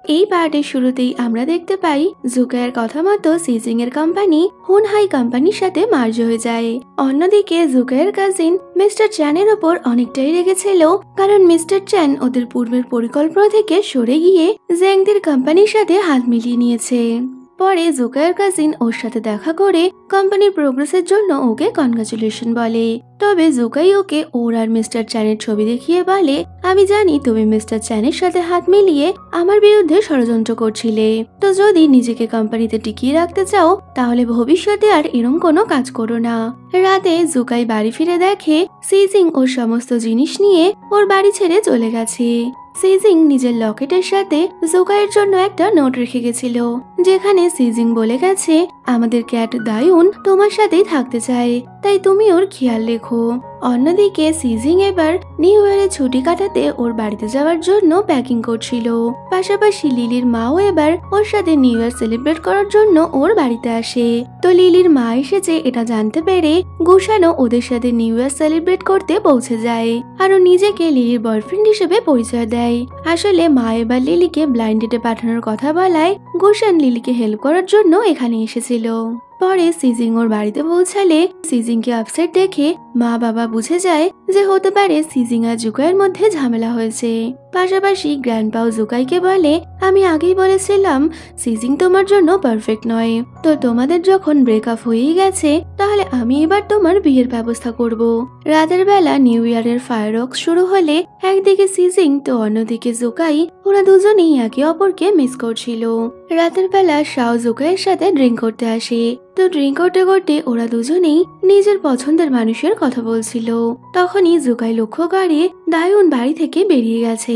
এই পার্টের শুরুতেই আমরা দেখতে পাই জুকাইয়ের কথা মতো সিজিং এর কোম্পানি হুনহাই কোম্পানির সাথে মার্জ হয়ে যায়। অন্যদিকে জুকাইয়ের কাজিন মিস্টার চ্যানের ওপর অনেকটাই রেগেছিল, কারণ মিস্টার চ্যান ওদের পূর্বের পরিকল্পনা থেকে সরে গিয়ে জেংদের কোম্পানির সাথে হাত মিলিয়ে নিয়েছে। পরে জুকাইয়ের কাজিন ওর সাথে দেখা করে কোম্পানির প্রোগ্রেসের জন্য ওকে কনগ্রাচুলেশন বলে। তবে জুকাই ওকে ওর আর মিস্টার চ্যানের ছবি দেখিয়ে বলে, আমি জানি তুমি মিস্টার চ্যানের সাথে হাত মিলিয়ে আমার বিরুদ্ধে ষড়যন্ত্র করছিলে, তো যদি নিজেকে কোম্পানিতে টিকিয়ে রাখতে চাও তাহলে ভবিষ্যতে আর এরম কোনো কাজ করো না। রাতে জুকাই বাড়ি ফিরে দেখে সিজিং ওর সমস্ত জিনিস নিয়ে ওর বাড়ি ছেড়ে চলে গেছে। সিজিং নিজের লকেটের সাথে জুকাইয়ের জন্য একটা নোট রেখে গেছিল, যেখানে সিজিং বলে গেছে আমাদের ক্যাট দায়ুন তোমার সাথেই থাকতে চায়, তাই তুমি ওর খেয়াল রেখো। অন্যদিকে সিজিং এবার নিউ ইয়ারের ছুটি কাটাতে ওর বাড়িতে যাওয়ার জন্য প্যাকিং করছিল। পাশাপাশি লিলির মাও এবার ওর সাথে নিউ ইয়ার সেলিব্রেট করার জন্য ওর বাড়িতে আসে। তো লিলির মা এসেছে এটা জানতে পেরে গুশানও ওদের সাথে নিউ ইয়ার সেলিব্রেট করতে পৌঁছে যায়, আর ও নিজেকে লিলির বয়ফ্রেন্ড হিসেবে পরিচয় দেয়। আসলে মা এবার লিলিকে ব্লাইন্ড ডেটে পাঠানোর কথা বলায় গুশান লিলিকে হেল্প করার জন্য এখানে এসেছিল। পরে সিজিং ওর বাড়িতে পৌঁছালে সিজিং কে আপসেট দেখে মা বাবা বুঝে যায় যে হতে পারে সিজিং আর জুকাইয়ের মধ্যে ঝামেলা হয়েছে। পাশাপাশি গ্র্যান্ডপাও জুকাইকে বলে, আমি আগেই বলেছিলাম সিজিং তোমার জন্য পারফেক্ট নয়, তো তোমাদের যখন ব্রেকআপ হয়েই গেছে তাহলে আমি এবার তোমার বিয়ের ব্যবস্থা করব। রাতের বেলা নিউ ইয়ারের ফায়ারওয়ার্কস শুরু হলে একদিকে সিজিং তো অন্যদিকে জুকাই ওরা দুজনেই একে অপরকে মিস করছিল। রাতের বেলা শাও জুকাইয়ের সাথে ড্রিঙ্ক করতে আসে, তো ড্রিঙ্ক করতে করতে ওরা দুজনেই নিজের পছন্দের মানুষের কথা বলছিল। তখনই জুকাই লক্ষ্য করে দায়ুন বাড়ি থেকে বেরিয়ে গেছে।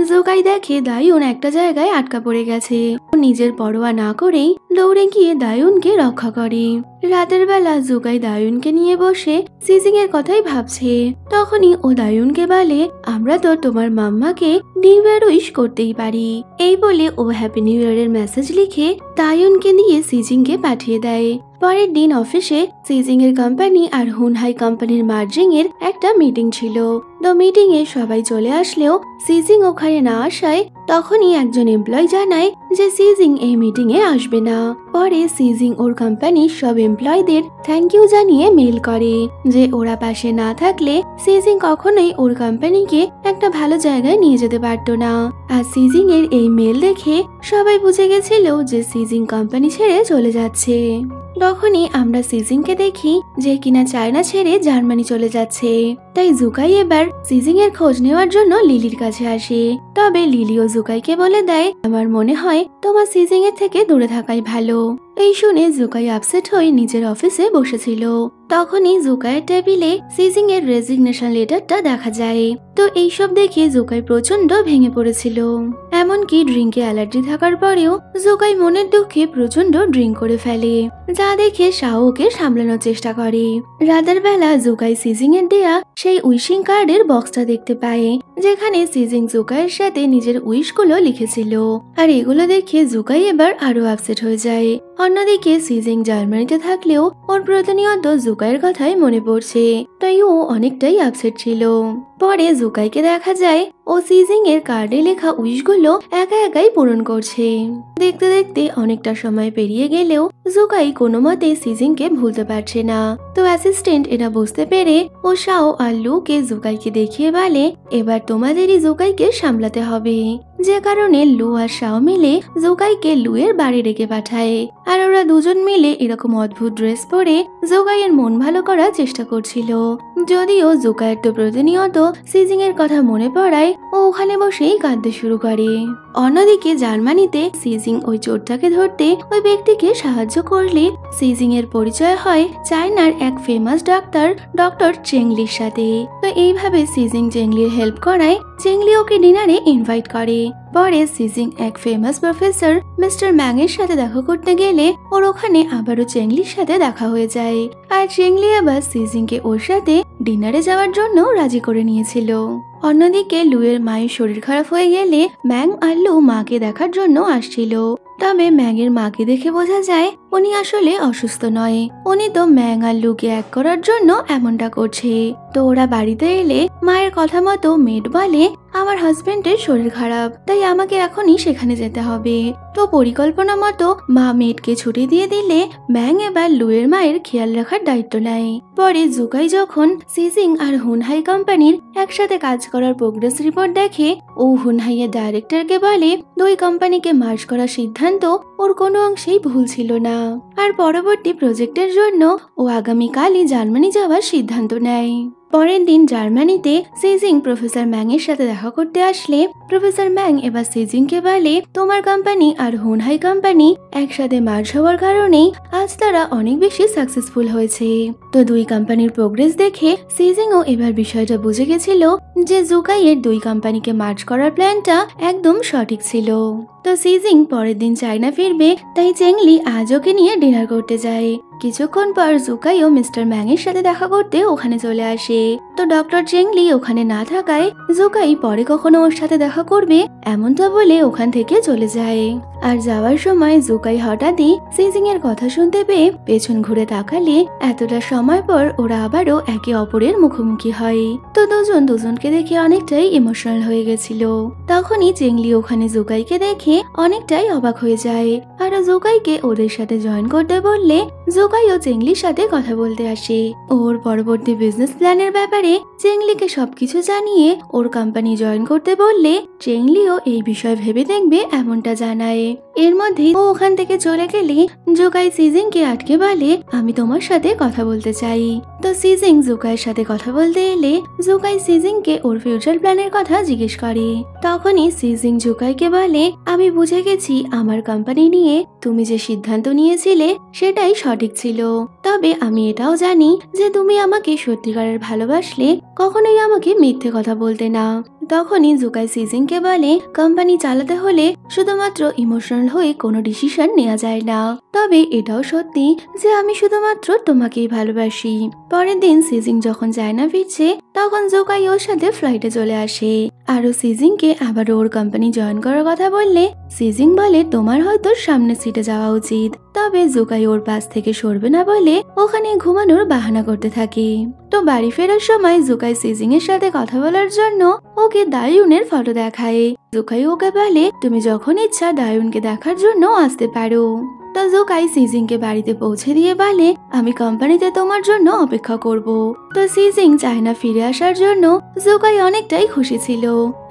জুকাই দেখে দায়ুন একটা জায়গায় আটকা পড়ে গেছে। নিজের পরোয়া না করেই দৌড়ে গিয়ে দায়ুনকে রক্ষা করে। রাতের বেলা জুকাই দায়ুনকে নিয়ে বসে সিজিং এর কথাই ভাবছে। তখনই ও দায়ুনকে বলে, আমরা তো তোমার মাম্মাকে নিউ ইয়ার উইশ করতেই পারি। এই বলে ও হ্যাপি নিউ ইয়ারের মেসেজ লিখে দায়ুনকে দিয়ে সিজিং কে পাঠিয়ে দেয়। পরের দিন অফিসে সিজিং এর কোম্পানি আর হুনহাই কোম্পানির মার্জিং এর একটা মিটিং ছিল। তো মিটিং এ সবাই চলে আসলেও সিজিং ওখানে না আসায় তখনই একজন এমপ্লয় জানায় যে সিজিং এই মিটিং এ আসবে না। পরে সিজিং ওর কোম্পানির সব এমপ্লয়দের থ্যাংক ইউ জানিয়ে মেল করে যে ওরা পাশে না থাকলে সিজিং কখনোই ওর কোম্পানিকে একটা ভালো জায়গায় নিয়ে যেতে পারতো না। আর সিজিং এর এই মেল দেখে সবাই বুঝে গেছিল যে সিজিং কোম্পানি ছেড়ে চলে যাচ্ছে। তখনই আমরা সিজিংকে দেখি যে কিনা চায়না ছেড়ে জার্মানি চলে যাচ্ছে। তাই জুকাই এবার সিজিং এর খোঁজ নেওয়ার জন্য লিলির কাছে আসে। তবে লিলিও জুকাইকে বলে দেয়, আমার মনে হয় তোমার সিজিং এর থেকে দূরে থাকাই ভালো। এই শুনে জুকাই আপসেট হয়ে নিজের অফিসে বসেছিল। তখনই জুকাইয়ের টেবিলে সিজিং এর রেজিগনেশন লেটারটা দেখা যায়। তো এইসব দেখে জুকাই প্রচন্ড ভেঙে পড়েছিল। এমনকি ড্রিঙ্কে অ্যালার্জি থাকার পরেও জুকাই মনের দুঃখে প্রচন্ড ড্রিঙ্ক করে ফেলে, যা দেখে শাওকে সামলানোর চেষ্টা করে। রাতের বেলা জুকাই সিজিং এর দেয়া সেই উইশিং কার্ডের বক্সটা দেখতে পায়, যেখানে সিজিং জুকাইয়ের সাথে নিজের উইশ গুলো লিখেছিল। আর এগুলো দেখে জুকাই এবার আরো আপসেট হয়ে যায়। অন্যদিকে সিজিং জার্মানিতে থাকলেও ওর প্রতিনিয়ত জুকাইয়ের কথাই মনে পড়ছে, তাই ও অনেকটাই আপসেট ছিল। পরে জুকাইকে দেখা যায় ও সিজিং এর কার্ডে লেখা উইশগুলো একা একাই পূরণ করছে। দেখতে দেখতে অনেকটা সময় পেরিয়ে গেলেও জুকাই কোনো মতে সিজিংকে ভুলতে পারছে না। তো অ্যাসিস্ট্যান্ট এটা বুঝতে পেরে ও শাও আর লুকে জুকাইকে দেখিয়ে বলে, এবার তোমাদেরই জুকাইকে সামলাতে হবে। যে কারণে লু আর শাও মিলে জুকাইকে লুয়ের বাড়ি ডেকে পাঠায়। আর ওরা দুজন মিলে এরকম অদ্ভুত ড্রেস পরে জুকাইয়ের মন ভালো করার চেষ্টা করছিল। যদিও জুকাইয়ের তো প্রতিনিয়ত সিজিং এর কথা মনে পড়ায় ও ওখানে বসেই কাঁদতে শুরু করে। অন্যদিকে জার্মানিতে সিজিং ওই চোরটাকে ধরতে ওই ব্যক্তিকে সাহায্য করলে সিজিং এর পরিচয় হয় চায়নার এক ফেমাস ডাক্তার ডক্টর চেংলির সাথে। তো এইভাবে সিজিং চেংলির হেল্প করায় চেংলি ওকে ডিনারে ইনভাইট করে। পরে সিজিং এক ফেমাস প্রফেসর মিস্টার ম্যাং এর সাথে দেখা করতে গেলে ওর ওখানে আবারও চেংলির সাথে দেখা হয়ে যায়। আর চেংলি আবার সিজিংকে ওর সাথে ডিনারে যাওয়ার জন্য রাজি করে নিয়েছিল। অন্যদিকে লুয়ের মায়ের শরীর খারাপ হয়ে গেলে ম্যাং আর লু মাকে দেখার জন্য আসছিল। তবে ম্যাংয়ের মাকে দেখে বোঝা যায় উনি আসলে অসুস্থ নয়, উনি তো ম্যাং আর লুকে এক করার জন্য এমনটা করছে। তো ওরা বাড়িতে এলে মায়ের কথা মতো মেড বলে আমার হাজবেন্ডের শরীর খারাপ, তাই আমাকে এখনই সেখানে যেতে হবে। তো পরিকল্পনা মতো মা মেডকে ছুটি দিয়ে দিলে ম্যাং এবার লুয়ের মায়ের খেয়াল রাখার দায়িত্ব নেয়। পরে জুকাই যখন সিজিং আর হুনহাই কোম্পানির একসাথে কাজ করার প্রোগ্রেস রিপোর্ট দেখে ও হুনহাইয়ের ডাইরেক্টরকে বলে দুই কোম্পানিকে মার্জ করার সিদ্ধান্ত ওর কোনো অংশেই ভুল ছিল না, আর পরবর্তী প্রজেক্টের জন্য ও আগামীকালই জার্মানি যাওয়ার সিদ্ধান্ত নেয়। পরের দিন জার্মানিতে সিজিং প্রফেসর ম্যাং এর সাথে দেখা করতে আসলে প্রফেসর ম্যাং এবার সিজিংকে বলে তোমার কোম্পানি আর হুনহাই কোম্পানি একসাথে মার্জ হওয়ার কারণেই আজ তারা অনেক বেশি সাকসেসফুল হয়েছে। তো দুই কোম্পানির প্রোগ্রেস দেখে সিজিংও এবার বিষয়টা বুঝে গেছিল যে জুকাইয়ের দুই কোম্পানিকে মার্জ করার প্ল্যানটা একদম সঠিক ছিল। তো সিজিং পরের দিন চায়না ফিরবে, তাই চেংলি আজ ওকে নিয়ে ডিনার করতে যায়। কিছুক্ষণ পর জুকাইও মিস্টার ম্যাং এর সাথে দেখা করতে ওখানে চলে আসে। তো ডক্টর চেংলি ওখানে না থাকায় জুকাই পরে কখনো ওর সাথে দেখা করবে এমনটা বলে ওখান থেকে চলে যায়। আর যাওয়ার সময় জুকাই হঠাৎই সিজিং এর কথা শুনতে পেয়ে পেছন ঘুরে তাকালে এতটা সময় পর ওরা আবারও একে অপরের মুখোমুখি হয়। তো দুজন দুজনকে দেখে অনেকটাই ইমোশনাল হয়ে গেছিল। তখনই চেংলি ওখানে জুকাইকে দেখে অনেকটাই অবাক হয়ে যায় আর জুকাইকে ওদের সাথে জয়েন করতে বললে জুকাইও চেংলির সাথে কথা বলতে আসে। ওর পরবর্তী বিজনেস প্ল্যানের ব্যাপারে চেংলিকে সবকিছু জানিয়ে ওর কোম্পানি জয়েন করতে বললে চেংলিও এই বিষয় ভেবে দেখবে এমনটা জানায়। এর মধ্যে ও ওখান থেকে চলে গেলে জুকাই সিজিংকে আটকে বলে আমি তোমার সাথে কথা বলতে চাই। তো সিজিং জুকাইয়ের সাথে কথা বলতে এলে জুকাই সিজিংকে ওর ফিউচার প্ল্যানের কথা জিজ্ঞেস করে। তখনই সিজিং জুকাইকে বলে আমি বুঝে গেছি আমার কোম্পানি নিয়ে তুমি যে সিদ্ধান্ত নিয়েছিলে সেটাই সঠিক ছিল, তবে আমি এটাও জানি যে তুমি আমাকে সত্যিকারের ভালোবাসলে কখনোই আমাকে মিথ্যে কথা বলতে না। তখনই জুকাই সিজিংকে বলে কোম্পানি চালাতে হলে শুধুমাত্র ইমোশনাল হয়ে কোনো ডিসিশন নেওয়া যায় না, তবে এটাও সত্যি যে আমি শুধুমাত্র তোমাকেই ভালোবাসি। পরের দিন সিজিং যখন চায়না ফিরছে তখন জুকাই ওর সাথে ফ্লাইটে চলে আসে। আরো সিজিংকে আবার ওর কোম্পানি জয়েন করার কথা বললে সিজিং বলে তোমার হয়তো সামনের সিটে যাওয়া উচিত, তবে জুকাই ওর পাশ থেকে সরবে না বলে ওখানে ঘুমানোর বাহানা করতে থাকে। তো বাড়ি ফেরার সময় জুকাই সিজিং এর সাথে কথা বলার জন্য ওকে দায়ুনের ফটো দেখায়। জুকাই ওকে বলে তুমি যখন ইচ্ছা দায়ুনকে দেখার জন্য আসতে পারো। তো জুকাই সিজিংকে বাড়িতে পৌঁছে দিয়ে বলে আমি কোম্পানিতে তোমার জন্য অপেক্ষা করব। তো সিজিং চায়না ফিরে আসার জন্য জুকাই অনেকটাই খুশি ছিল।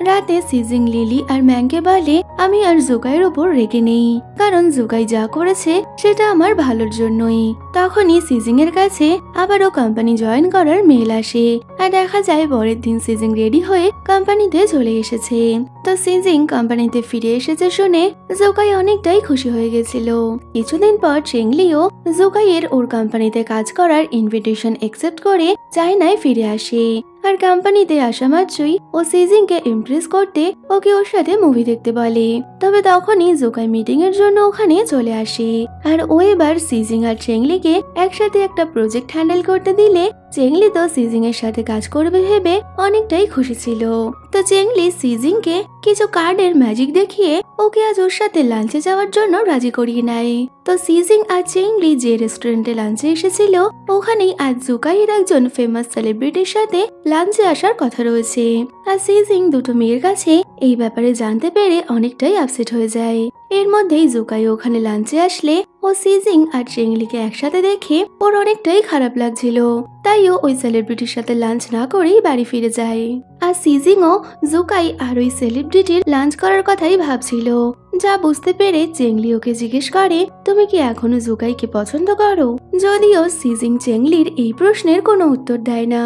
রাতে সিজিং লিলি আর ম্যাংকে বলে আমি আর জুকাইয়ের উপর রেগে নেই, কারণ জুকাই যা করেছে সেটা আমার ভালোর জন্যই। তখনই সিজিং এর কাছে আবারও কোম্পানি জয়েন করার মেল আসে আর দেখা যায় পরের দিন সিজিং রেডি হয়ে কোম্পানিতে চলে এসেছে। তো সিজিং কোম্পানিতে ফিরে এসেছে শুনে জুকাই অনেকটাই খুশি হয়ে গেছিল। কিছুদিন পর চেংলিও জুকাইয়ের ওর কোম্পানিতে কাজ করার ইনভিটেশন অ্যাকসেপ্ট করে চায়নায় ফিরে আসে। আর কোম্পানিতে আসা মাত্রই ও সিজিংকে ইমপ্রেস করতে ওকে ওর সাথে মুভি দেখতে বলে। তবে তখনই জুকাই মিটিং এর জন্য ওখানে চলে আসে আর ও এবার সিজিং আর চেংলিকে একসাথে একটা প্রজেক্ট হ্যান্ডেল করতে দিলে চেংলি তো সিজিং এর সাথে কাজ করবে ভেবে অনেকটাই খুশি ছিল। তো চেংলি সিজিংকে কিছু কার্ডের ম্যাজিক দেখিয়ে ওকে আজ ওর সাথে লাঞ্চে যাওয়ার জন্য রাজি করিয়ে নেয়। তো সিজিং আর চেংলি যে রেস্টুরেন্টে লাঞ্চে এসেছিল ওখানেই আজ জুকাইয়ের একজন ফেমাস সেলিব্রিটির সাথে লাঞ্চে আসার কথা রয়েছে। আর সিজিং দুটো মেয়ের কাছে এই ব্যাপারে জানতে পেরে অনেকটাই আপসেট হয়ে যায়। এর মধ্যেই জুকাই ওখানে লাঞ্চে আসলে ও সিজিং আর চেংলিকে একসাথে দেখে ওর অনেকটাই খারাপ লাগছিল, তাই ও ওই সেলিব্রিটির সাথে লাঞ্চ না করেই বাড়ি ফিরে যায়। আর সিজিংও জুকাই আর ওই সেলিব্রিটির লাঞ্চ করার কথাই ভাবছিল। যা বুঝতে পেরে চেংলি ওকে জিজ্ঞেস করে তুমি কি এখনো জুকাইকে পছন্দ করো, যদিও সিজিং চেংলির এই প্রশ্নের কোনো উত্তর দেয় না।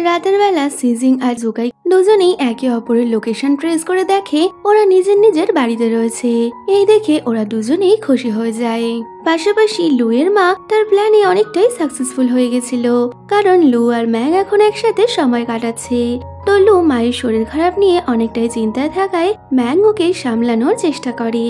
রাতের বেলা সিজিং আর জুকাই দুজনেই একে অপরের লোকেশন ট্রেস করে দেখে ওরা নিজের নিজের বাড়িতে রয়েছে। এই দেখে ওরা দুজনেই খুশি হয়ে যায়। পাশাপাশি লুয়ের মা তার প্ল্যানে অনেকটাই সাকসেসফুল হয়ে গেছিল, কারণ লু আর ম্যাং এখন একসাথে সময় কাটাচ্ছে। তো লু মায়ের শরীর খারাপ নিয়ে অনেকটাই চিন্তায় থাকায় ম্যাং ওকে সামলানোর চেষ্টা করে।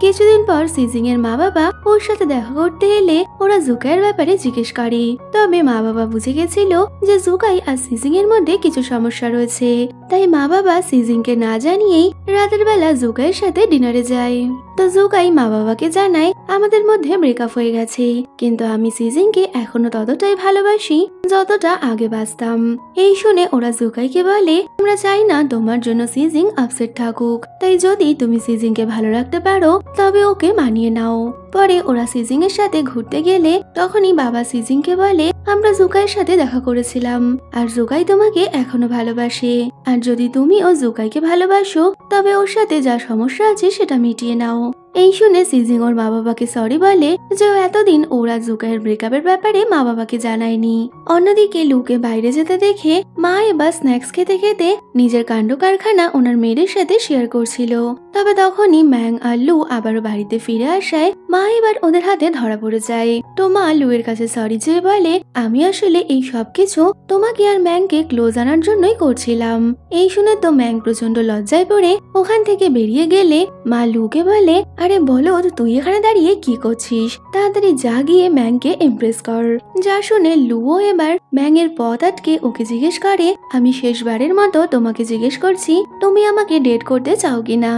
কিছুদিন পর সিজিং এর মা বাবা ওর সাথে দেখা করতে এলে ওরা জুকাইয়ের ব্যাপারে জিজ্ঞেস করে। তবে মা বাবা বুঝে গেছিল যে জুকাই আর সিজিং এর মধ্যে কিছু সমস্যা রয়েছে, তাই মা বাবা সিজিং কে না জানিয়েই রাতের বেলা জুকাইয়ের সাথে ডিনারে যায়। তো জুকাই মা বাবাকে জানায় আমাদের মধ্যে ব্রেকআপ হয়ে গেছে, কিন্তু আমি সিজিং কে এখনো ততটাই ভালোবাসি যতটা আগে বাসতাম। এই শুনে ওরা জুকাইকে বলে আমরা চাই না তোমার জন্য সিজিং আপসেট থাকুক, তাই যদি তুমি সিজিং কে ভালো রাখতে পারো তবে ওকে মানিয়ে নাও। পরে ওরা সিজিং এর সাথে ঘুরতে গেলে তখনই বাবা সিজিং কে বলে আমরা জুকাইয়ের সাথে দেখা করেছিলাম আর জুকাই তোমাকে এখনো ভালোবাসে, আর যদি তুমি ও জুকাইকে ভালোবাসো তবে ওর সাথে যা সমস্যা আছে সেটা মিটিয়ে নাও। এই শুনে সিজিং ওর মা বাবাকে সরি বলে যে এতদিন ওরা জুকাইয়ের ব্রেকআপের ব্যাপারে মা বাবাকে জানায়নি। অন্যদিকে লুকে বাইরে যেতে দেখে মা এবার স্ন্যাক্স খেতে খেতে নিজের কাণ্ড কারখানা ওনার মেয়ের সাথে শেয়ার করছিল। তবে তখনই ম্যাং আর লু আবারও বাড়িতে ফিরে আসায় মা এবার ওদের হাতে ধরা পড়ে যায়। তো মা লুয়ের কাছে সরি চেয়ে বলে আমি আসলে এই সবকিছু তোমাকে আর ম্যাংকে ক্লোজ আনার জন্যই করছিলাম। এই শুনে তো ম্যাং প্রচন্ড লজ্জায় পড়ে ওখান থেকে বেরিয়ে গেলে মা লুকে বলে আরে বলো তুই এখানে দাঁড়িয়ে কি করছিস, তাড়াতাড়ি যা গিয়ে ম্যাংকে ইমপ্রেস কর। যা শুনে লুও এবার ম্যাংয়ের পথ আটকে ওকে জিজ্ঞেস করে আমি শেষবারের মতো তোমাকে জিজ্ঞেস করছি তুমি আমাকে ডেট করতে চাও কিনা।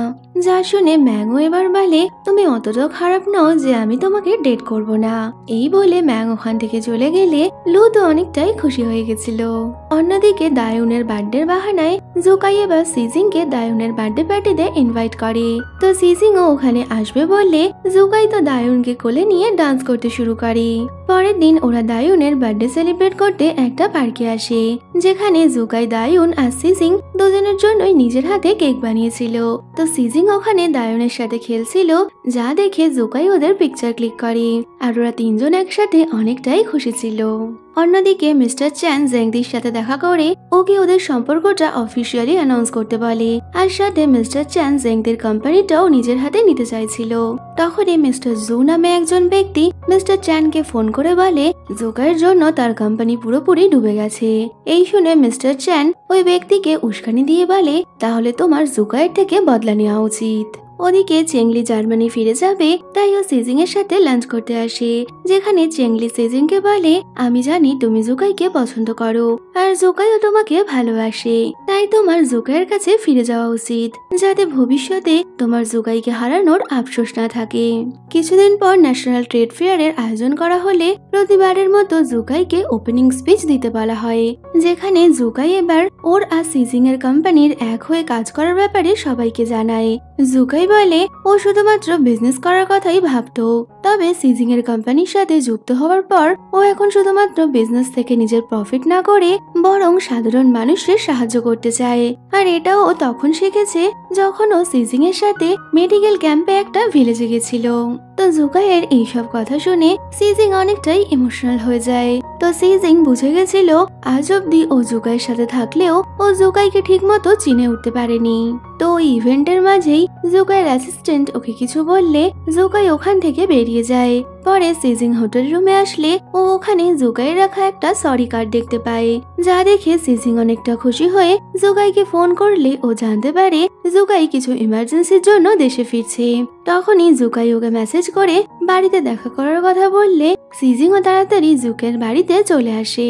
যা শুনে ম্যাংও এবার বলে তুমি অতটাও খারাপ নও যে আমি তোমাকে ডেট করব না। এই বলে ম্যাং ওখান থেকে চলে গেলে লু তো অনেকটাই খুশি হয়ে গেছিল। অন্যদিকে দায়ুনের বার্থডের বাহানায় জুকাই এবার সিজিং কে দায়ুনের বার্থডে পার্টিতে ইনভাইট করে। তো সিজিংও ওখানে আসবে বললে জুকাই তো দায়ুনকে কোলে নিয়ে ডান্স করতে শুরু করে। পরের দিন ওরা দায়ুনের বার্থডে সেলিব্রেট করতে একটা পার্কে আসে, যেখানে জুকাই দায়ুন আর সিজিং দুজনের জন্যই নিজের হাতে কেক বানিয়েছিল। তো সিজিং ওখানে দায়ুনের সাথে খেলছিল, যা দেখে জুকাই ওদের পিকচার ক্লিক করে আর ওরা তিনজন একসাথে অনেকটাই খুশি ছিল। অন্যদিকে মিস্টার চ্যান জেংদির সাথে দেখা করে ওকে ওদের সম্পর্কটা অফিসিয়ালি অ্যানাউন্স করতে বলে, আর সাথে মিস্টার চ্যান জেংদির কোম্পানিটাও নিজের হাতে নিতে চাইছিল। তখনই মিস্টার জু নামে একজন ব্যক্তি মিস্টার চ্যানকে ফোন করে বলে জুকাইয়ের জন্য তার কোম্পানি পুরোপুরি ডুবে গেছে। এই শুনে মিস্টার চ্যান ওই ব্যক্তিকে উস্কানি দিয়ে বলে তাহলে তোমার জুকাইয়ের থেকে বদলা নেওয়া উচিত। ওদিকে চেংলি জার্মানি ফিরে যাবে, তাই ও সিজিং এর সাথে লাঞ্চ করতে আসে, যেখানে চেংলি সিজিং কে বলে আমি জানি তুমি জুকাইকে পছন্দ করো আর জুকাইও তোমাকে ভালোবাসে, তাই তোমার জুকাইয়ের কাছে ফিরে যাওয়া উচিত যাতে ভবিষ্যতে তোমার জুকাইকে হারানোর আফসোস না থাকে। কিছুদিন পর ন্যাশনাল ট্রেড ফেয়ারের আয়োজন করা হলে প্রতিবারের মতো জুকাইকে ওপেনিং স্পিচ দিতে বলা হয়, যেখানে জুকাই এবার ওর আর সিজিং এর কোম্পানির এক হয়ে কাজ করার ব্যাপারে সবাইকে জানায়। জুকাই বলে ও শুধুমাত্র বিজনেস করার কথাই ভাবতো, তবে সিজিং এর কোম্পানির সাথে যুক্ত হওয়ার পর ও এখন শুধুমাত্র বিজনেস থেকে নিজের প্রফিট না করে বরং সাধারণ মানুষের সাহায্য করতে চায়। আর এটাও ও তখন শিখেছে যখন ও সিজিং এর সাথে মেডিকেল ক্যাম্পে একটা ভিলেজে গেছিল। তো জুকাইয়ের এইসব কথা শুনে সিজিং অনেকটাই ইমোশনাল হয়ে যায়। তো সিজিং বুঝে গেছিল আজ অব্দি ও জুকাইয়ের সাথে থাকলেও ও জুকাইকে ঠিক মতো চিনে উঠতে পারেনি। তো ওই ইভেন্টের মাঝেই জুকাইয়ের অ্যাসিস্ট্যান্ট ওকে কিছু বললে জুকাই ওখান থেকে বেরিয়ে যায়। পরে সিজিং হোটেল রুমে আসলে ও ওখানে জুকাইয়ের রাখা একটা সরি কার্ড দেখতে পায়, যা দেখে সিজিং অনেকটা খুশি হয়ে জুকাইকে ফোন করলে ও জানতে পারে জুকাই কিছু ইমার্জেন্সির জন্য দেশে ফিরছে। তখনই জুকাই ওকে মেসেজ করে বাড়িতে দেখা করার কথা বললে সিজিংও তাড়াতাড়ি জুকের বাড়িতে চলে আসে।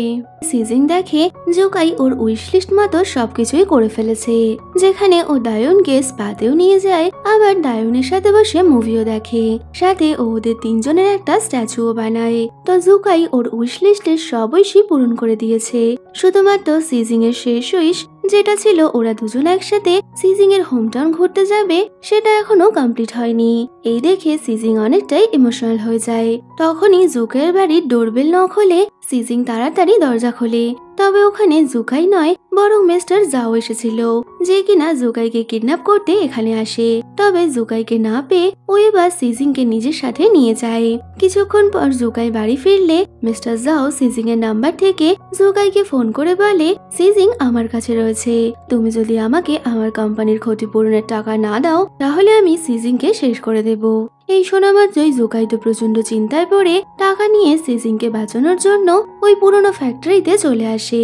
সিজিং দেখে জুকাই ওর উইশ লিস্ট মতো সবকিছুই করে ফেলেছে, যেখানে ও দায়ুনকে স্পাতেও নিয়ে যায়, আবার দায়ুনের সাথে বসে মুভিও দেখে, সাথে ও ওদের তিনজনের একটা স্ট্যাচুও বানায়। তো জুকাই ওর উইশ লিস্টের সব উইশই পূরণ করে দিয়েছে, শুধুমাত্র সিজিং এর শেষ উইশ যেটা ছিল ওরা দুজন একসাথে সিজিং এর হোমটাউন ঘুরতে যাবে সেটা এখনো কমপ্লিট হয়নি। এই দেখে সিজিং অনেকটাই ইমোশনাল হয়ে যায়। তখনই জুকের বাড়ির ডোরবেল নক হলে সিজিং তাড়াতাড়ি দরজা খোলে, তবে ওখানে জুকাই নয় বরং মিস্টার জাও এসেছিল, যে কিনা জুকাইকে কিডন্যাপ করতে এখানে আসে। তবে জুকাইকে না পেয়ে ও এবার সিজিং কে নিজের সাথে নিয়ে যায়। কিছুক্ষণ পর জুকাই বাড়ি ফিরলে মিস্টার জাও সিজিং এর নাম্বার থেকে জুকাইকে ফোন করে বলে সিজিং আমার কাছে রয়েছে, তুমি যদি আমাকে আমার কোম্পানির ক্ষতিপূরণের টাকা না দাও তাহলে আমি সিজিং কে শেষ করে দেব। এই শোনা মাত্রই জুকাই তো প্রচন্ড চিন্তায় পড়ে টাকা নিয়ে সিজিংকে বাঁচানোর জন্য ওই পুরনো ফ্যাক্টরিতে চলে আসে।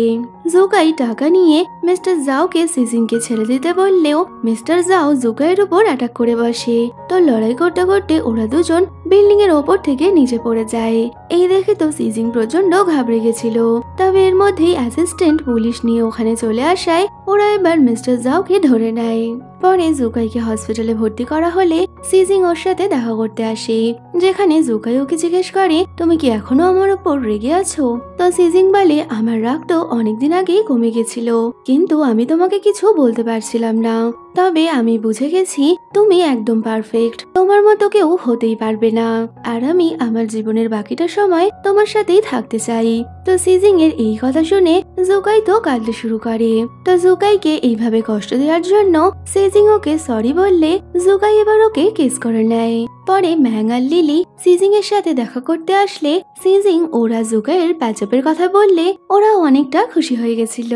জুকাই টাকা নিয়ে মিস্টার জাওকে সিজিংকে ছেড়ে দিতে বললেও মিস্টার জাও জুকাইয়ের উপর অ্যাটাক করে বসে। তো লড়াই করতে করতে ওরা দুজন বিল্ডিং এর ওপর থেকে নিচে পড়ে যায়। এই দেখে তো সিজিং প্রচন্ড ঘাবড়ে গেছিল। তবে এর মধ্যেই অ্যাসিস্ট্যান্ট পুলিশ নিয়ে ওখানে চলে আসায় ওরা এবার মিস্টার জাওকে ধরে নেয়। পরে জুকাইকে হসপিটালে ভর্তি করা হলে সিজিং ওর সাথে দেখা করতে আসে, যেখানে জুকাই ওকে জিজ্ঞেস করে তুমি কি এখনো আমার উপর রেগে আছো? তো সিজিং বলে আমার রাগ তো অনেকদিন আগেই কমে গেছিল, কিন্তু আমি তোমাকে কিছু বলতে পারছিলাম না। তবে আমি বুঝে গেছি তুমি একদম পারফেক্ট, তোমার মতো কেউ হতেই পারবে না, আর আমি আমার জীবনের বাকিটা সময় তোমার সাথেই থাকতে চাই। তো সিজিং এর এই কথা শুনে জুকাই তো কাঁদতে শুরু করে। তো জুকাইকে এইভাবে কষ্ট দেওয়ার জন্য সিজিং ওকে সরি বললে জুকাই এবার ওকে কিস করে নেয়। পরে ম্যাং আর লিলি সিজিং এর সাথে দেখা করতে আসলে সিজিং ওরা জুকাইয়ের প্যাচআপের কথা বললে ওরা অনেকটা খুশি হয়ে গেছিল।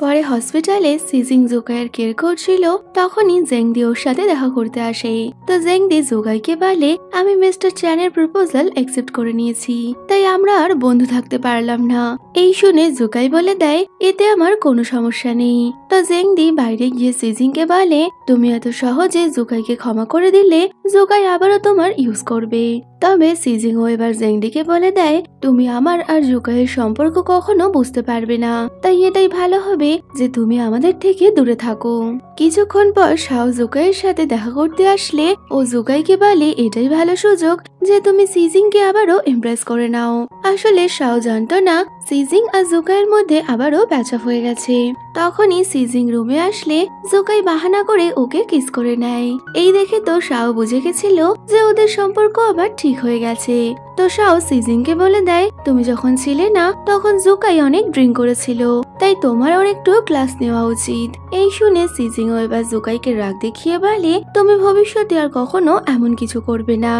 পরে হসপিটালে সিজিং জুকাইয়ের কেয়ার করছিল, তখনই জেংদি ওর সাথে দেখা করতে আসে। তো জেংদি জুকাইকে বলে আমি মিস্টার চ্যানের প্রপোজাল অ্যাকসেপ্ট করে নিয়েছি, তাই আমরা আর বন্ধু থাকতে পারলাম না। এই শুনে জুকাই বলে দেয় এতে আমার কোনো সমস্যা নেই। তো জেংদি বাইরে গিয়ে সিজিংকে বলে তুমি এত সহজে জুকাইকে ক্ষমা করে দিলে জুকাই আবারও তোমার ইউজ করবে। তবে সিজিং ও এবার জেংদিকে বলে দেয় তুমি আমার আর জুকাইয়ের সম্পর্ক কখনো বুঝতে পারবে না, তাই এটাই ভালো হবে যে তুমি আমাদের থেকে দূরে থাকো। কিছুক্ষণ পর শাও জুকাইয়ের সাথে দেখা করতে আসলে ও জুকাইকে বলে এটাই ভালো সুযোগ যে তুমি সিজিংকে আবারও ইমপ্রেস করে নাও। আসলে শাও জানতো না সিজিং আর জুকাইয়ের মধ্যে আবারও প্যাচআপ হয়ে গেছে। তখনই সিজিং রুমে আসলে জুকাই বাহানা করে ওকে কিস করে নেয়। এই দেখে তো শাও বুঝে গেছিল যে ওদের সম্পর্ক আবার ঠিক হয়ে গেছে। তো শাও সিজিংকে বলে দেয় তুমি যখন ছিলে না তখন জুকাই অনেক ড্রিঙ্ক করেছিল, তাই তোমার আর একটু ক্লাস নেওয়া উচিত। এই শুনে সিজিং ও এবার জুকাইকে রাগ দেখিয়ে বলে তুমি ভবিষ্যতে আর কখনো এমন কিছু করবে না,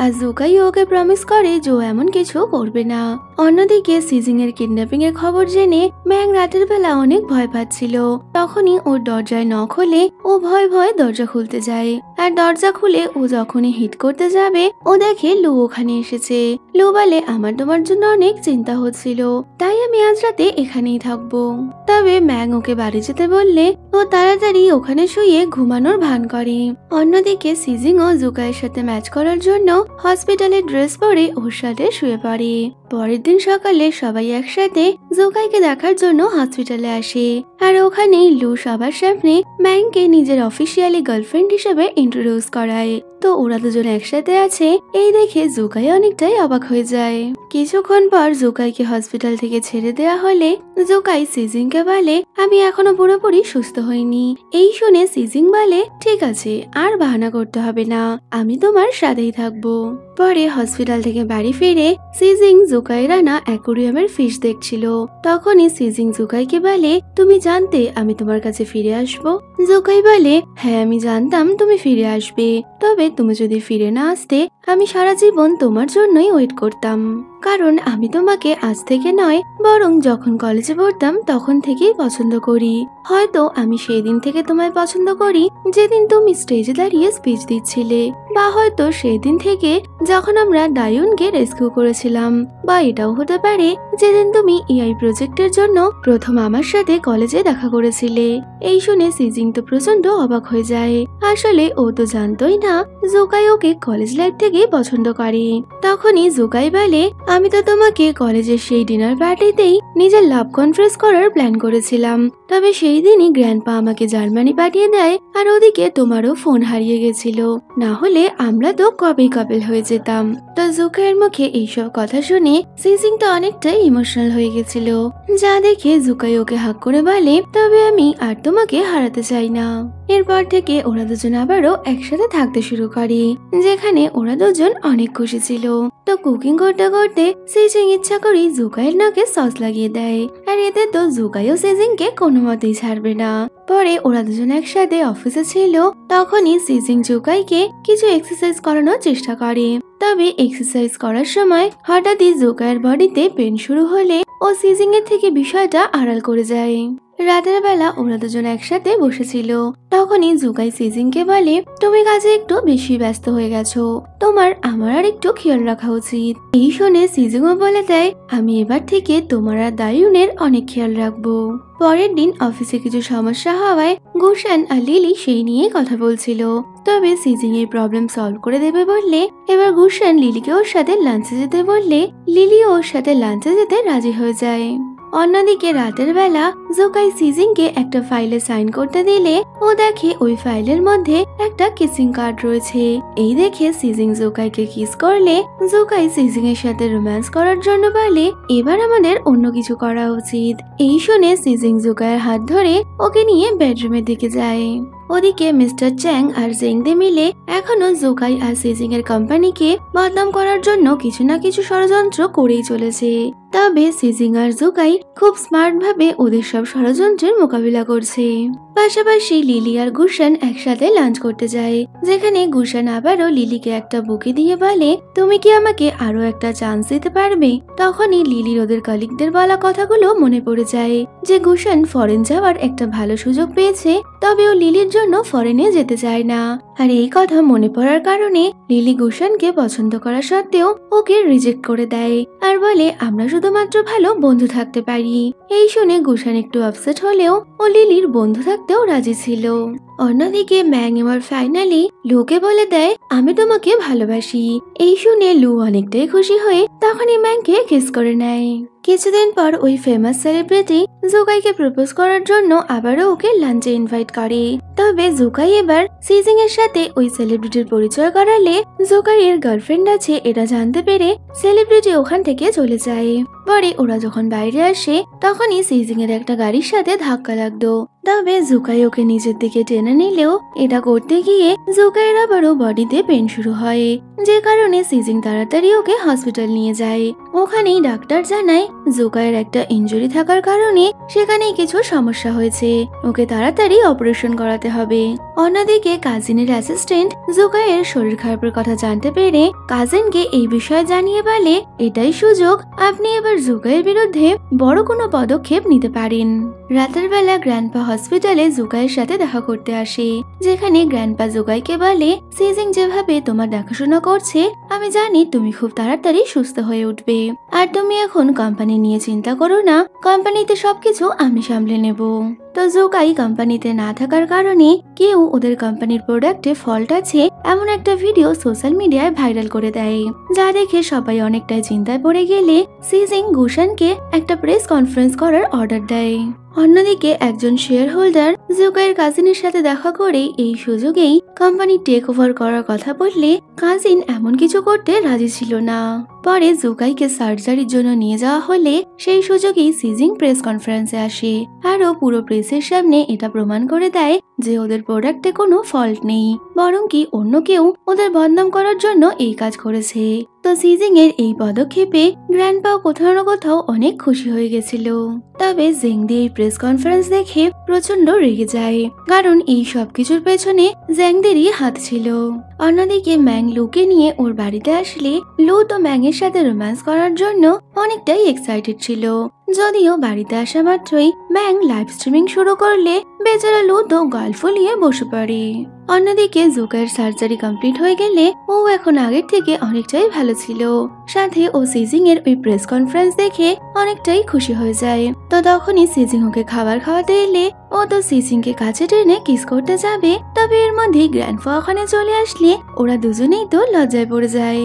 আর জুকাই ওকে প্রমিস করে যে ও এমন কিছু করবে না। অন্যদিকে সিজিং এর কিডন্যাপিং এর খবর জেনে ম্যাং রাতের বেলা অনেক ভয় পাচ্ছিল। তখনই ওর দরজায় নক হলে ও ভয় ভয় দরজা খুলতে যায়, আর দরজা খুলে ও যখনই হিট করতে যাবে ও দেখে লু ওখানে এসেছে। লু বলে আমার তোমার জন্য অনেক চিন্তা হচ্ছিল, তাই আমি আজ রাতে এখানেই থাকবো। তবে ম্যাং ওকে বাড়ি যেতে বললে ও তাড়াতাড়ি ওখানে শুয়ে ঘুমানোর ভান করে। অন্যদিকে সিজিং ও জুকাইয়ের সাথে ম্যাচ করার জন্য হসপিটালের ড্রেস পরে ওর সাথে শুয়ে পড়ে। পরের দিন সকালে সবাই একসাথে জুকাইকে দেখার জন্য হসপিটালে আসে, আর ওখানেই লু সবার সামনে ম্যাংকে নিজের অফিসিয়ালি গার্লফ্রেন্ড হিসেবে ইন্ট্রোডিউস করায়। তো ওরা দুজন একসাথে আছে এই দেখে জুকাই অনেকটাই অবাক হয়ে যায়। কিছুক্ষণ পর জুকাইকে হসপিটাল থেকে ছেড়ে দেওয়া হলে জুকাই সিজিংকে বলে আমি এখনো পুরোপুরি সুস্থ হইনি। এই শুনে সিজিং বলে ঠিক আছে আর বাহানা করতে হবে না, আমি তোমার সাথেই থাকবো। পরে হসপিটাল থেকে বাড়ি ফিরে সিজিং জুকাইয়ের আনা অ্যাকোরিয়ামের ফিশ দেখছিল। তখনই সিজিং জুকাইকে বলে তুমি জানতে আমি তোমার কাছে ফিরে আসবো? জুকাই বলে হ্যাঁ আমি জানতাম তুমি ফিরে আসবে, তবে তুমি যদি ফিরে না আসতে আমি সারা জীবন তোমার জন্যই ওয়েট করতাম, কারণ আমি তোমাকে আজ থেকে নয় বরং যখন কলেজে পড়তাম তখন থেকেই পছন্দ করি। হয়তো আমি সেই দিন থেকে তোমায় পছন্দ করি যেদিন তুমি স্টেজে দাঁড়িয়ে স্পিচ দিচ্ছিলে, বা হয়তো সেই দিন থেকে যখন আমরা ডায়ুনকে রেস্কিউ করেছিলাম, বা এটাও হতে পারে যেদিন তুমি এআই প্রজেক্টের জন্য প্রথম আমার সাথে কলেজে দেখা করেছিলে। এই শুনে সিজিং তো প্রচন্ড অবাক হয়ে যায়। আসলে ও তো জানতোই না জুকাই ওকে কলেজ লাইফ থেকে পছন্দ করে। তখনই জুকাই বলে আমি তো তোমাকে কলেজের সেই ডিনার পার্টিতেই নিজের লাভ কনফ্রেস করার প্ল্যান করেছিলাম, তবে সেই দিনই গ্র্যান্ডপা আমাকে জার্মানি পাঠিয়ে দেয়, আর ওদিকে তোমারও ফোন হারিয়ে গেছিল, না হলে আমরা তো কবেই কাপল হয়ে যেতাম। তো জুকাইয়ের মুখে এইসব কথা শুনে সিজিং তো অনেকটাই ইমোশনাল হয়ে গেছিল, যা দেখে জুকাই ওকে হাক করে বলে তবে আমি আর তোমাকে হারাতে চাই না। এরপর থেকে ওরা দুজন আবারও একসাথে থাকতে শুরু করে, যেখানে ওরা দুজন অনেক খুশি ছিল। তো কুকিং করতে করতে সিজিং ইচ্ছা করে জুকাইয়ের নাকে সস লাগিয়ে দেয়, আর এতে তো জুকাইও সিজিংকে কোনো মতেই ছাড়বে না। পরে ওরা দুজন একসাথে অফিসে ছিল, তখনই সিজিং জুকাইকে কিছু এক্সারসাইজ করানোর চেষ্টা করে। তবে এক্সারসাইজ করার সময় হঠাৎই জুকাইয়ের বডিতে পেন শুরু হলে ও সিজিং এর থেকে বিষয়টা আড়াল করে যায়। রাতের বেলা ওরা দুজন একসাথে বসেছিল। তখনই জুকাই সিজিংকে বলে, তুমি কাজে একটু বেশি ব্যস্ত হয়ে গেছো, তোমার আমার আর একটু খেয়াল রাখা উচিত। এই শুনে সিজিংও বলে দেয়, আমি এবার থেকে তোমার আর দায়ুনের অনেক খেয়াল রাখবো। পরের দিন অফিসে কিছু সমস্যা হওয়ায় গুশান আর লিলি সেই নিয়ে কথা বলছিল। তবে সিজিং এই প্রবলেম সলভ করে দেবে বললে এবার গুশান লিলিকে ওর সাথে লাঞ্চে যেতে বললে লিলিও ওর সাথে লাঞ্চে যেতে রাজি হয়ে যায়। অন্যদিকে রাতের বেলা জোকাই সিজিংকে একটা ফাইলে সাইন করতে দিলে ও দেখে ওই ফাইলের মধ্যে একটা কিসিং কার্ড রয়েছে। এই দেখে সিজিং জোকাইকে কিস করলে জোকাই সিজিং এর সাথে রোম্যান্স করার জন্য বলে, এবার আমাদের অন্য কিছু করা উচিত। এই শুনে সিজিং জোকাইয়ের হাত ধরে ওকে নিয়ে বেডরুমের দিকে যায়। ওদিকে মিস্টার চ্যাং আর জেংদে মিলে এখনো জোকাই আর সিজিং এর কোম্পানিকে বদনাম করার জন্য কিছু না কিছু ষড়যন্ত্র করেই চলেছে। তবে সিজিং আর জোকাই খুব স্মার্ট ভাবে ওদের সব ষড়যন্ত্রের মোকাবিলা করছে। পাশাপাশি লিলি আর গুশান একসাথে লাঞ্চ করতে যায়, যেখানে গুশান আবারও লিলিকে একটা বুকে দিয়ে বলে, তুমি কি আমাকে আরো একটা চান্স দিতে পারবে? তখনই লিলির ওদের কলিগদের বলা কথাগুলো মনে পড়ে যায় যে গুশান ফরেন যাওয়ার একটা ভালো সুযোগ পেয়েছে, তবে ও লিলির জন্য ফরেনে যেতে চায় না। আর এই কথা মনে পড়ার কারণে লিলি গুশানকে পছন্দ করা সত্ত্বেও ওকে রিজেক্ট করে দেয় আর বলে, আমরা শুধুমাত্র ভালো বন্ধু থাকতে পারি। এই শুনে গুশান একটু আপসেট হলেও ও লিলির বন্ধু থাকতেও রাজি ছিল। অন্যদিকে ম্যাং এবার ফাইনালি লুকে বলে দেয়, আমি তোমাকে ভালোবাসি। এই শুনে লু অনেকটাই খুশি হয়ে তখনই ম্যাংকে কিস করে নেয়। কিছুদিন পর ওই ফেমাস সেলিব্রিটি জোকাইকে প্রপোজ করার জন্য আবারও ওকে লাঞ্চে ইনভাইট করে। তবে জোকাই এবার সিজিং এর সাথে ওই সেলিব্রিটির পরিচয় করালে জোকাইয়ের গার্লফ্রেন্ড আছে এটা জানতে পেরে সেলিব্রিটি ওখান থেকে চলে যায়। পরে ওরা যখন বাইরে আসে তখনই সিজিং এর একটা গাড়ির সাথে ধাক্কা লাগতো। তবে জোকাই ওকে নিজের দিকে টেনে নিলেও এটা করতে গিয়ে জোকাইয়ের আবারও বডিতে পেন শুরু হয়, যে কারণে সিজিং তাড়াতাড়ি ওকে হসপিটাল নিয়ে যায়। ওখানেই ডাক্তার জানায় জোকাইয়ের একটা ইনজুরি থাকার কারণে সেখানেই কিছু সমস্যা হয়েছে, ওকে তাড়াতাড়ি অপারেশন করাতে হবে। অন্যদিকে কাজিনের অ্যাসিস্ট্যান্ট জোকাইয়ের শরীর খারাপের কথা জানতে পেরে কাজিনকে এই বিষয়ে জানিয়ে বলে, এটাই সুযোগ, আপনি এবার জোকাইয়ের বিরুদ্ধে বড় কোনো পদক্ষেপ নিতে পারেন। রাতের বেলা গ্র্যান্ডপা হসপিটালে জোকাইয়ের সাথে দেখা করতে আসে, যেখানে গ্র্যান্ডপা জোকাইকে বলে, সিজিং যেভাবে তোমার দেখাশোনা করছে আমি জানি তুমি খুব তাড়াতাড়ি সুস্থ হয়ে উঠবে, আর তুমি এখন কোম্পানি নিয়ে চিন্তা করো না, কোম্পানিতে সবকিছু আমি সামলে নেব। তো জোকাই কোম্পানিতে না থাকার কারণে কেউ ওদের কোম্পানির প্রোডাক্টে ফল্ট আছে এমন একটা ভিডিও সোশ্যাল মিডিয়ায় ভাইরাল করে দেয়, যা দেখে সবাই অনেকটাই চিন্তায় পড়ে গেলে সিজিং গুশানকে একটা প্রেস কনফারেন্স করার অর্ডার দেয়। অন্যদিকে একজন শেয়ার হোল্ডার জোকাইয়ের কাজিনের সাথে দেখা করে এই সুযোগেই কোম্পানি টেক ওভার করার কথা বললে কাজিন এমন কিছু করতে রাজি ছিল না। পরে জোকাইকে সার্জারির জন্য নিয়ে যাওয়া হলে সেই সুযোগেই সিজিং প্রেস কনফারেন্সে আসে আরো পুরো প্রেসের সামনে এটা প্রমাণ করে দেয় যে ওদের প্রোডাক্টে কোনো ফল্ট নেই, বরং কি অন্য কেউ ওদের বদনাম করার জন্য এই কাজ করেছে। তো সিজিং এর এই পদক্ষেপে গ্র্যান্ডপাও কোথাও না কোথাও অনেক খুশি হয়ে গেছিল। তবে জেংদি এই প্রেস কনফারেন্স দেখে প্রচন্ড রেগে যায়, কারণ এই সবকিছুর পেছনে জ্যাংদেরই হাত ছিল। অন্যদিকে ম্যাং লুকে নিয়ে ওর বাড়িতে আসলে লু তো ম্যাংয়ের সাথে রোম্যান্স করার জন্য অনেকটাই এক্সাইটেড ছিল, যদিও বাড়িতে আসা মাত্রই ম্যাং লাইভ স্ট্রিমিং শুরু করলে বেচারা লু তো গাল ফুলিয়ে বসে পড়ে। অন্যদিকে জোকাইয়ের সার্জারি কমপ্লিট হয়ে গেলে ও এখন আগের থেকে অনেকটাই ভালো ছিল, সাথে ও সিজিং এর ওই প্রেস কনফারেন্স দেখে অনেকটাই খুশি হয়ে যায়। তো তখনই সিজিং ওকে খাবার খাওয়াতে এলে ও তো সিজিং কে কাছে টেনে কিস করতে যাবে, তবে এর মধ্যেই গ্র্যান্ডপা ওখানে চলে আসলে ওরা দুজনেই তো লজ্জায় পড়ে যায়।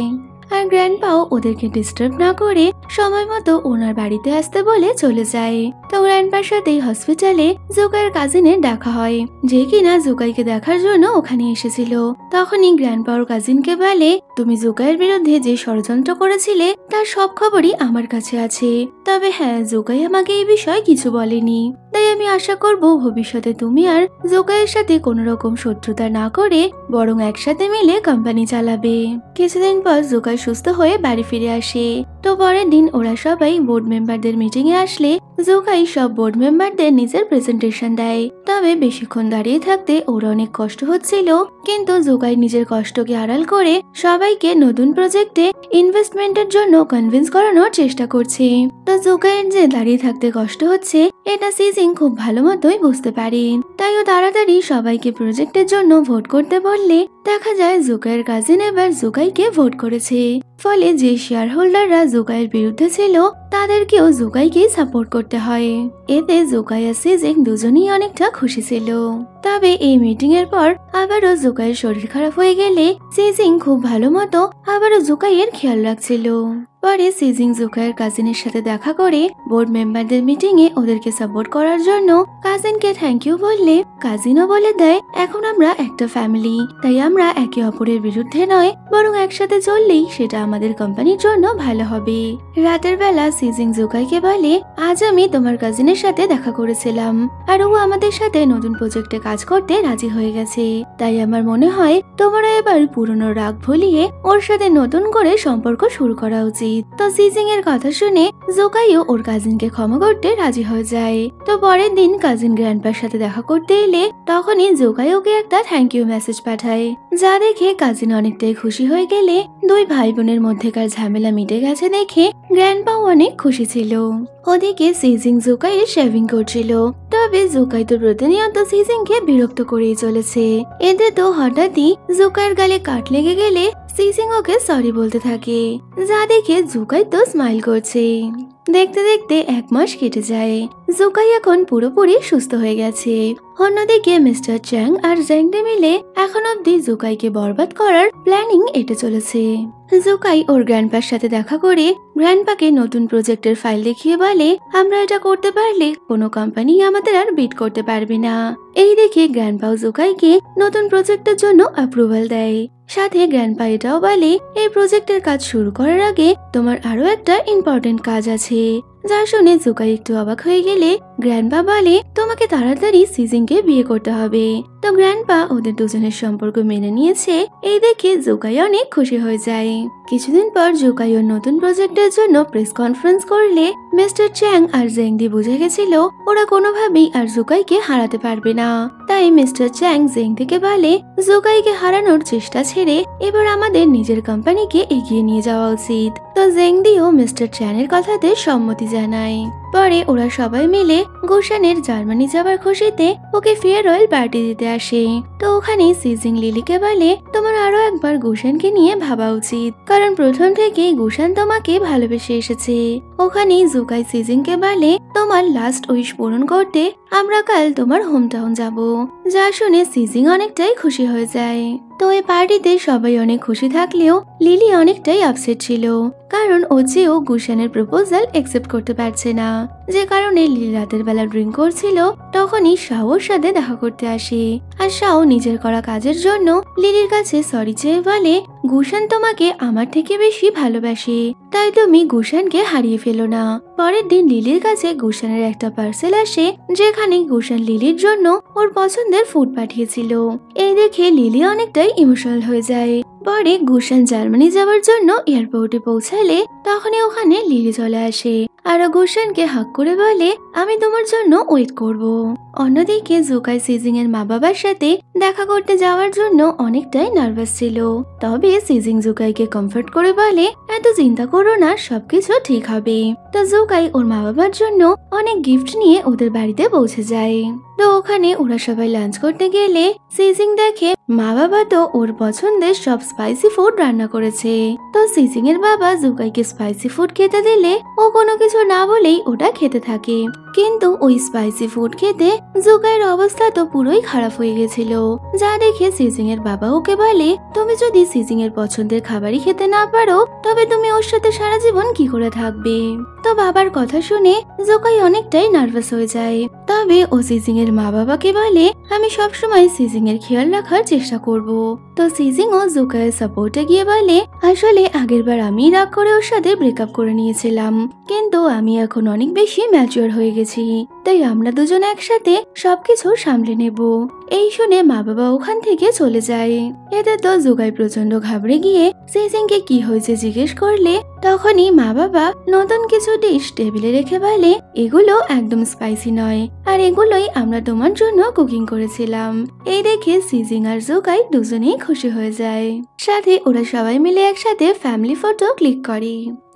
আর গ্র্যান্ডপাও ওদেরকে ডিস্টার্ব না করে সময় মতো ওনার বাড়িতে আসতে বলে চলে যায়। তো গ্র্যান্ডপার সাথেই হসপিটালে জোকাইয়ের কাজিনের দেখা হয়, যে কিনা জোকাইকে দেখার জন্য ওখানে এসেছিল। তখনই গ্র্যান্ডপা ওর কাজিনকে বলে, তুমি জোকাইয়ের বিরুদ্ধে যে ষড়যন্ত্র করেছিলে তার সব খবরই আমার কাছে আছে, তবে হ্যাঁ জোকাই আমাকে এই বিষয়ে কিছু বলেনি, তাই আমি আশা করব ভবিষ্যতে তুমি আর জোকাইয়ের সাথে কোনো রকম শত্রুতা না করে বরং একসাথে মিলে কোম্পানি চালাবে। কিছুদিন পর জোকাই সুস্থ হয়ে বাড়ি ফিরে আসে। তো পরের দিন ওরা সবাই বোর্ড মেম্বারদের মিটিং এ আসলে জোকাই সব বোর্ড মেম্বারদের নিজের প্রেজেন্টেশন দেয়। তবে বেশিক্ষণ দাঁড়িয়ে থাকতে ওর অনেক কষ্ট হচ্ছিল, কিন্তু জুকাই নিজের কষ্টকে আড়াল করে সবাইকে নতুন প্রজেক্টে ইনভেস্টমেন্টের জন্য কনভিন্স করানোর চেষ্টা করছে। তো জুকাইয়ের যে দাঁড়িয়ে থাকতে কষ্ট হচ্ছে এটা সিজিং খুব ভালো মতোই বুঝতে পারে। তাই ও তাড়াতাড়ি সবাইকে প্রজেক্টের জন্য ভোট করতে বললে দেখা যায় জুকাইয়ের কাজিন এবার জুকাইকে ভোট করেছে। ফলে যে শেয়ার হোল্ডাররা জুকাইয়ের বিরুদ্ধে ছিল তাদেরকেও জুকাইকেই সাপোর্ট করতে হয়। এতে জুকাই আর সিজিং দুজনেই অনেকটা খুশি ছিল। তবে এই মিটিং এর পর আবারও জুকাইয়ের শরীর খারাপ হয়ে গেলে সিজিং খুব ভালো মতো আবারও জুকাইয়ের খেয়াল রাখছিল। পরে সিজিং জুকাইয়ের কাজিনের সাথে দেখা করে বোর্ড মেম্বারদের মিটিং এ ওদেরকে সাপোর্ট করার জন্য কাজিনকে থ্যাংক ইউ বললে কাজিনও বলে দেয় এখন আমরা একটা ফ্যামিলি, তাই আমরা একে অপরের বিরুদ্ধে নয় বরং একসাথে চললেই সেটা আমাদের কোম্পানির জন্য ভালো হবে। রাতের বেলা সিজিং জুকাইকে বলে আজ আমি তোমার কাজিনের সাথে দেখা করেছিলাম আর ও আমাদের সাথে নতুন প্রজেক্টে কাজ করতে রাজি হয়ে গেছে। তাই আমার মনে হয় তোমরা এবার পুরনো রাগ ভুলিয়ে ওর সাথে নতুন করে সম্পর্ক শুরু করা উচিত। তো সিজিং এর কথা শুনে জুকাইও ওর কাজিনকে ক্ষমা করতে রাজি হয়ে যায়। তো পরের দিন কাজিন গ্র্যান্ডপার সাথে দেখা করতে এলে তখনই জুকাই ওকে একটা থ্যাংক ইউ মেসেজ পাঠায়, যা দেখে কাজিন অনেকটাই খুশি হয়ে গেলে দুই ভাই বোনের মধ্যেকার ঝামেলা মিটে গেছে দেখে গ্র্যান্ডপাও অনেক খুশি ছিল। ওদিকে সিজিং জুকাইয়ের শেভিং করছিল, তবে জুকাই তো প্রতিনিয়ত সিজিংকে বিরক্ত করেই চলেছে। এতে তো হঠাৎই জুকাইয়ের গালে কাট লেগে গেলে সিজিং ওকে সরি বলতে থাকে, যা দেখে জুকাই তো স্মাইল করছে। দেখতে দেখতে 1 মাস কেটে যায়। জুকাই এখন পুরোপুরি সুস্থ হয়ে গেছে। অন্যদিকে মিস্টার চ্যাং আর জ্যাংডে মিলে এখন অব্দি জুকাইকে বরবাদ করার প্ল্যানিং এঁটে চলেছে। জুকাই ওর গ্র্যান্ডপার সাথে দেখা করে গ্র্যান্ডপাকে নতুন প্রজেক্টের ফাইল দেখিয়ে বলে আমরা এটা করতে পারলে কোনো কোম্পানি আমাদের আর বিট করতে পারবে না। এই দেখে গ্র্যান্ডপাও জুকাইকে নতুন প্রজেক্টের জন্য অ্যাপ্রুভাল দেয়। সাথে গ্র্যান্ডপা এটাও বলে এই প্রজেক্টের কাজ শুরু করার আগে তোমার আরো একটা ইম্পর্টেন্ট কাজ আছে। যা শুনে জুকাই একটু অবাক হয়ে গেলে গ্র্যান্ডপা বলে তোমাকে তাড়াতাড়ি সিজিংকে বিয়ে করতে হবে। তো গ্র্যান্ডপা ওদের দুজনের সম্পর্ক মেনে নিয়েছে, এই দেখে জুকাই অনেক খুশি হয়ে যায়। কিছুদিন পর জুকাই ওর নতুন প্রজেক্টের জন্য প্রেস কনফারেন্স করলে মিস্টার চ্যাং আর জেংদি বুঝে গেছিল ওরা কোনোভাবেই আর জুকাইকে হারাতে পারবে না। তাই মিস্টার চ্যাং জেংদিকে বলে জুকাইকে হারানোর চেষ্টা ছেড়ে এবার আমাদের নিজের কোম্পানিকে এগিয়ে নিয়ে যাওয়া উচিত। তো জেংদিও মিস্টার চ্যানের কথাতে সম্মতি জানায়। পরে ওরা সবাই মিলে গুশানের জার্মানি যাবার খুশিতে ওকে ফেয়ারওয়েল পার্টি দিতে আসে। তো ওখানে সিজিং লিলিকে বলে তোমার আরো একবার গুশানকে নিয়ে ভাবা উচিত, কারণ প্রথম থেকেই গুশান তোমাকে ভালোবেসে এসেছে। ওখানে জুকাই সিজিংকে বলে তোমার লাস্ট উইশ পূরণ করতে আমরা কাল তোমার হোম টাউন যাব। যা শুনে সিজিং অনেকটাই খুশি হয়ে যায়। তো এই পার্টিতে সবাই অনেক খুশি থাকলেও লিলি অনেকটাই আপসেট ছিল, কারণ ও চেয়েও গুশানের প্রপোজাল একসেপ্ট করতে পারছে না। যে কারণে লিলি রাতের বেলা ড্রিঙ্ক করছিল, তখনই শাওর সাথে দেখা করতে আসে। আর শাও নিজের করা কাজের জন্য লিলির কাছে সরি চেয়ে বলে গুশান তোমাকে আমার থেকে বেশি ভালোবাসে, তাই তুমি গুশানকে হারিয়ে ফেলো না। পরের দিন লিলির কাছে গুশানের একটা পার্সেল আসে, যেখানে গুশান লিলির জন্য ওর পছন্দের ফুড পাঠিয়েছিল। এই দেখে লিলি অনেকটাই ইমোশনাল হয়ে যায়। পরে গুশান জার্মানি যাওয়ার জন্য এয়ারপোর্টে পৌঁছালে তখনই ওখানে লিলি চলে আসে আর গুশানকে হাক করে বলে আমি তোমার জন্য ওয়েট করব। অন্যদিকে জুকাই সিজিং এর মা বাবার সাথে দেখা করতে যাওয়ার জন্য অনেকটাই নার্ভাস ছিল, তবে সিজিং জুকাইকে কমফর্ট করে বলে এত চিন্তা করো না, সবকিছু ঠিক হবে। তো জুকাই ওর মা বাবার জন্য অনেক গিফট নিয়ে ওদের বাড়িতে পৌঁছে যায়। তো ওখানে ওরা সবাই লাঞ্চ করতে গেলে সিজিং দেখে মা বাবা তো ওর পছন্দের সব স্পাইসি ফুড রান্না করেছে। তো সিজিং এর বাবা জুকাইকে স্পাইসি ফুড খেতে দিলে ও কোনো কিছু না বলেই ওটা খেতে থাকে, কিন্তু ওই স্পাইসি ফুড খেতে জুকাইয়ের অবস্থা তো পুরোই খারাপ হয়ে গেছিল। যা দেখে সিজিং এর বাবা ওকে বলে তুমি যদি সিজিং এর পছন্দের খাবারই খেতে না পারো তবে তুমি ওর সাথে সারা জীবন কি করে থাকবে। তো বাবার কথা শুনে জুকাই অনেকটাই নার্ভাস হয়ে যায়, তবে ও সিজিং এর মা বাবাকে বলে আমি সবসময় সিজিং এর খেয়াল রাখার চেষ্টা করব। তো সিজিং ও জুকাইয়ের সাপোর্টে গিয়ে বলে আসলে আগেরবার আমি রাগ করে ওর সাথে ব্রেকআপ করে নিয়েছিলাম, কিন্তু আমি এখন অনেক বেশি ম্যাচিওর হয়ে গেছি, তাই আমরা দুজন একসাথে সবকিছু সামলে নেব। এই শুনে মা বাবা ওখান থেকে চলে যায়। এতে তো জুকাই প্রচন্ড ঘাবড়ে গিয়ে সিজিংকে কি হয়েছে জিজ্ঞেস করলে তখনই মা বাবা নতুন কিছু ডিশ টেবিলে রেখে বলে এগুলো একদম স্পাইসি নয়, আর এগুলোই আমরা তোমার জন্য কুকিং করেছিলাম। এই দেখে সিজিং আর জুকাই দুজনেই খুশি হয়ে যায়। সাথে ওরা সবাই মিলে একসাথে ফ্যামিলি ফটো ক্লিক করে,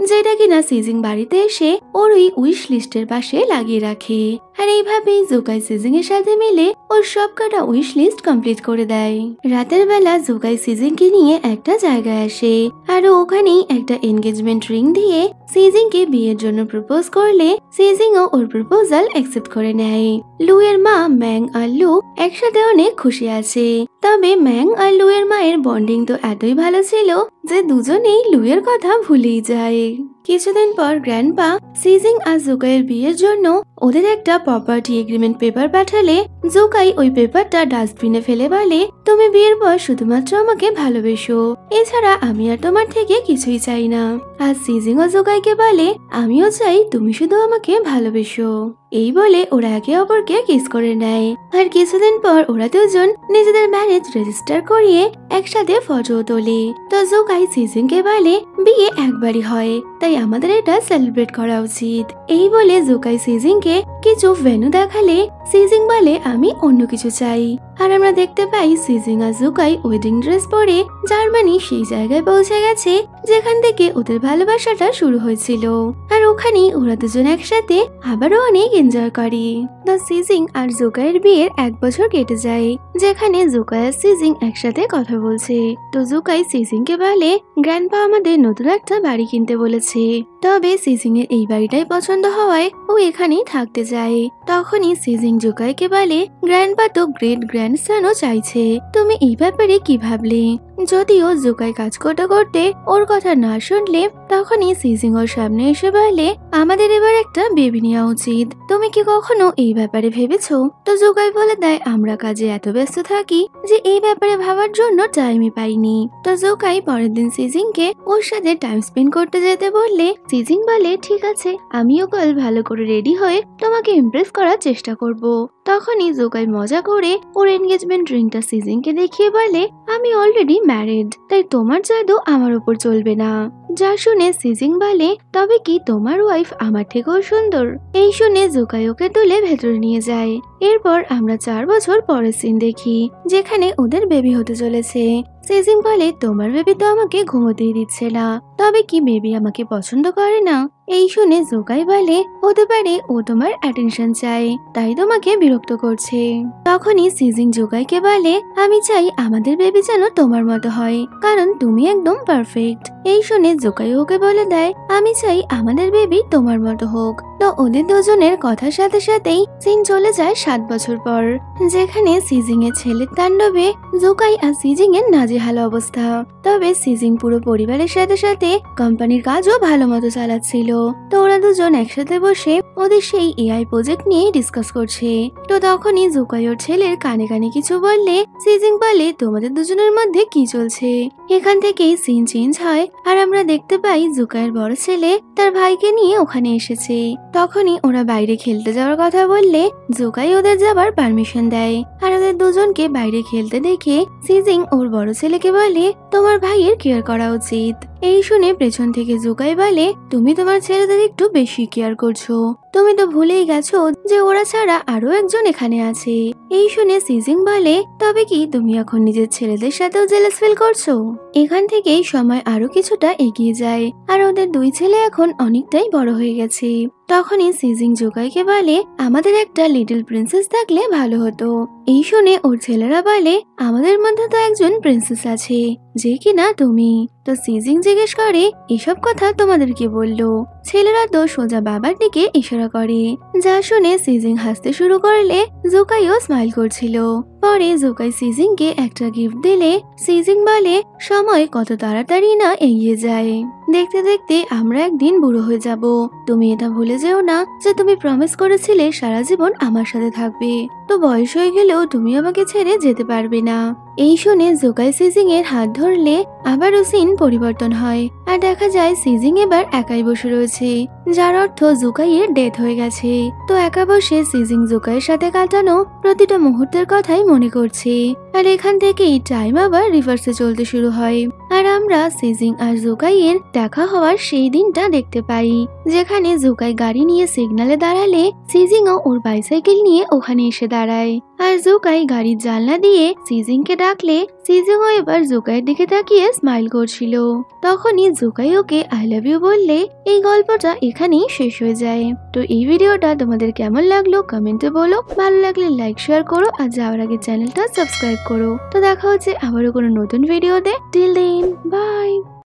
যেটা কিনা সিজিং বাড়িতে এসে ওর ওই উইশ লিস্টের পাশে লাগিয়ে রাখে। আর এইভাবেই জুকাই সিজিং এর সাথে মিলে ওর সব কটা উইশ লিস্ট কমপ্লিট করে দেয়। রাতের বেলা জুকাই সিজিং কে নিয়ে একটা জায়গায় আসে, আর ওখানেই একটা এনগেজমেন্ট রিং দিয়ে সিজিং কে বিয়ের জন্য প্রপোজ করলে সিজিং ও ওর প্রপোজাল অ্যাকসেপ্ট করে নেয়। লু এর মা ম্যাং আর লু একসাথে অনেক খুশি আছে। তবে ম্যাং আর লু এর মায়ের বন্ডিং তো এতই ভালো ছিল যে দুজনেই লু এর কথা ভুলেই যায়। কিছুদিন পর গ্র্যান্ডপা সিজিং আর জুকাইয়ের বিয়ের জন্য ওদের একটা প্রপার্টি এগ্রিমেন্ট পেপার পাঠালে জুকাই ওই পেপারটা ডাস্টবিনে ফেলে বলে তুমি বিয়ের পর শুধুমাত্র আমাকে ভালোবেসো, এছাড়া আমি আর তোমার থেকে কিছুই চাই না। আর সিজিং ও জুকাইকে বলে আমিও চাই তুমি শুধু আমাকে ভালোবেসো। এই বলে ওরা একে অপরকে কিস করে নেয়। আর কিছুদিন পর ওরা দুজন নিজেদের ম্যারেজ রেজিস্টার করিয়ে একসাথে ফটো তোলে। তো জুকাই সিজিং কে বলে বিয়ে একবারই হয়, তাই আমাদের এটা সেলিব্রেট করা উচিত। এই বলে জুকাই সিজিং কে কিছু ভেন্যু দেখালে সিজিং বলে আমি অন্য কিছু চাই। আর আমরা দেখতে পাই সিজিং আর জুকাই ওয়েডিং ড্রেস পরে জার্মানি সেই জায়গায় পৌঁছে গেছে যেখান থেকে ওদের ভালোবাসাটা শুরু হয়েছিল। আর ওখানে ওরা দুজন একসাথে আবারও অনেক এনজয় করে। তো সিজিং আর জুকাইয়ের বিয়ের 1 বছর কেটে যায়, যেখানে জুকাই আর সিজিং একসাথে কথা বলছে। তো জুকাই সিজিং কে বলে গ্র্যান্ডপা আমাদের নতুন একটা বাড়ি কিনতে বলেছে, তবে সিজিং এর এই বাড়িটাই পছন্দ হওয়ায় ও এখানেই থাকতে চায়। তখনই সিজিং জুকাইকে বলে গ্র্যান্ডপা তো গ্রেট গ্র্যান্ডসনও চাইছে, তুমি এই ব্যাপারে কি ভাবলে? যদিও জুকাই কাজ করতে করতে ওর কথা না শুনলে তখনই সিজিং ওর সামনে এসে বলে আমাদের এবার একটা বেবি নেওয়া উচিত, তুমি কি কখনো এই ব্যাপারে ভেবেছো? তো জুকাই বলে দেয় আমরা কাজে এত ব্যস্ত থাকি যে এই ব্যাপারে ভাবার জন্য টাইমই পাইনি। তো জুকাই পরের দিন সিজিং কে ওর সাথে টাইম স্পেন্ড করতে যেতে বললে সিজিং বলে ঠিক আছে, আমিও কাল ভালো করে রেডি হয়ে তোমাকে ইমপ্রেস করার চেষ্টা করব। তখনই জুকাই মজা করে ওর এনগেজমেন্ট রিংটা সিজিং কে দেখিয়ে বলে আমি অলরেডি ম্যারিড, তাই তোমার জাদু আমার উপর চলবে না। যা শুনে সিজিং বলে তবে কি তোমার ওয়াইফ আমার থেকেও সুন্দর? এই শুনে জুকাই ওকে তুলে ভেতরে নিয়ে যায়। এরপর আমরা 4 বছর পরের সিন দেখি, যেখানে ওদের বেবি হতে চলেছে। সিজিং বলে তোমার বেবি তো আমাকে ঘুমোতেই দিচ্ছে না, তবে কি বেবি আমাকে পছন্দ করে না? এই শুনে জুকাই বলে হতে পারে ও তোমার অ্যাটেনশন চায়, তাই তোমাকে বিরক্ত করছে। তখনই সিজিং জুকাইকে বলে আমি চাই আমাদের বেবি যেন তোমার মতো হয়, কারণ তুমি একদম পারফেক্ট। এই শুনে জুকাই ওকে বলে দেয় আমি চাই আমাদের বেবি তোমার মতো হোক। তো ওদের দুজনের কথার সাথে সাথেই সিন চলে যায় 7 বছর পর, যেখানে সিজিং এর ছেলের তাণ্ডবে জুকাই আর সিজিং এর নাজেহাল অবস্থা। তবে সিজিং পুরো পরিবারের সাথে সাথে কোম্পানির কাজও ভালো মতো চালাচ্ছিল। তো ওরা দুজন একসাথে বসে ওদের সেই এআই প্রজেক্ট নিয়ে ডিসকাস করছে। তো তখনই জুকাই ওর ছেলের কানে কানে কিছু বললে সিজিং বলে তোমাদের দুজনের মধ্যে কি চলছে? এখান থেকেই সিন চেঞ্জ হয়, আর আমরা দেখতে পাই জুকাইয়ের বড় ছেলে তার ভাইকে নিয়ে ওখানে এসেছে। তখনই ওরা বাইরে খেলতে যাওয়ার কথা বললে জুকাই ওদের যাবার পারমিশন দেয়। আর ওদের দুজনকে বাইরে খেলতে দেখে সিজিং ওর বড় ছেলেকে বলে তোমার ভাইয়ের কেয়ার করা উচিত। এই শুনে পেছন থেকে জুকাই বলে তুমি তোমার ছেলেদের একটু বেশি কেয়ার করছো, তুমি তো ভুলেই গেছো যে ওরা ছাড়া আরো একজন এখানে আছে। এই শুনে সিজিং বলে তবে কি তুমি এখন নিজের ছেলেদের সাথেও জেলাস ফিল করছো? এখান থেকেই সময় আরো কিছুটা এগিয়ে যায়, আর ওদের 2 ছেলে এখন অনেকটাই বড় হয়ে গেছে। তখনই সিজিং জুকাইকে বলে আমাদের একটা লিটল প্রিন্সেস থাকলে ভালো হতো। এই শুনে ওর ছেলেরা বলে আমাদের মধ্যে তো একজন প্রিন্সেস আছে যে কিনা তুমি। তো সিজিং জিজ্ঞেস করে এসব কথা তোমাদের কে বললো? ছেলেরা তো সোজা বাবার দিকে ইশারা করে। যা শুনে সিজিং হাসতে শুরু করলে জুকাইও স্মাইল করছিল। পরে জুকাই সিজিং কে একটা গিফট দিলে সিজিং বলে সময় কত তাড়াতাড়ি না এগিয়ে যায়, দেখতে দেখতে আমরা একদিন বুড়ো হয়ে যাব। তুমি এটা ভুলে যেও না যে তুমি প্রমিস করেছিলে সারা জীবন আমার সাথে থাকবে। তো বয়স হয়ে গেলেও তুমি আমাকে ছেড়ে যেতে পারবে না। এই শুনে জুকাই সিজিং এর হাত ধরলে আবারও সিন পরিবর্তন হয়, আর দেখা যায় সিজিং এবার একাই বসে রয়েছে, যার অর্থ জুকাইয়ের ডেথ হয়ে গেছে। তো একা বসে সিজিং জুকাইয়ের সাথে কাটানো প্রতিটা মুহূর্তের কথাই মনে করছে। আর এখান থেকেই টাইম আবার রিভার্সে চলতে শুরু হয়, আর আমরা সিজিং আর জুকাইয়ের দেখা হওয়ার সেই দিনটা দেখতে পাই, যেখানে জুকাই গাড়ি নিয়ে সিগন্যালে দাঁড়ালে সিজিংও ওর বাইসাইকেল নিয়ে ওখানে এসে দাঁড়ায়। আর জুকাই গাড়ির জানলা দিয়ে সিজিংকে ডাকলে সিজিংও এবার জুকাইয়ের দিকে তাকিয়ে স্মাইল করছিল। তখনই জুকাই ওকে আই লাভ ইউ বললে এই গল্পটা এখানেই শেষ হয়ে যায়। তো এই ভিডিওটা তোমাদের কেমন লাগলো কমেন্টে বলো, ভালো লাগলে লাইক শেয়ার করো, আর যাওয়ার আগে চ্যানেলটা সাবস্ক্রাইব করো। তো দেখা হচ্ছে আবারও কোনো নতুন ভিডিওতে। Till then by.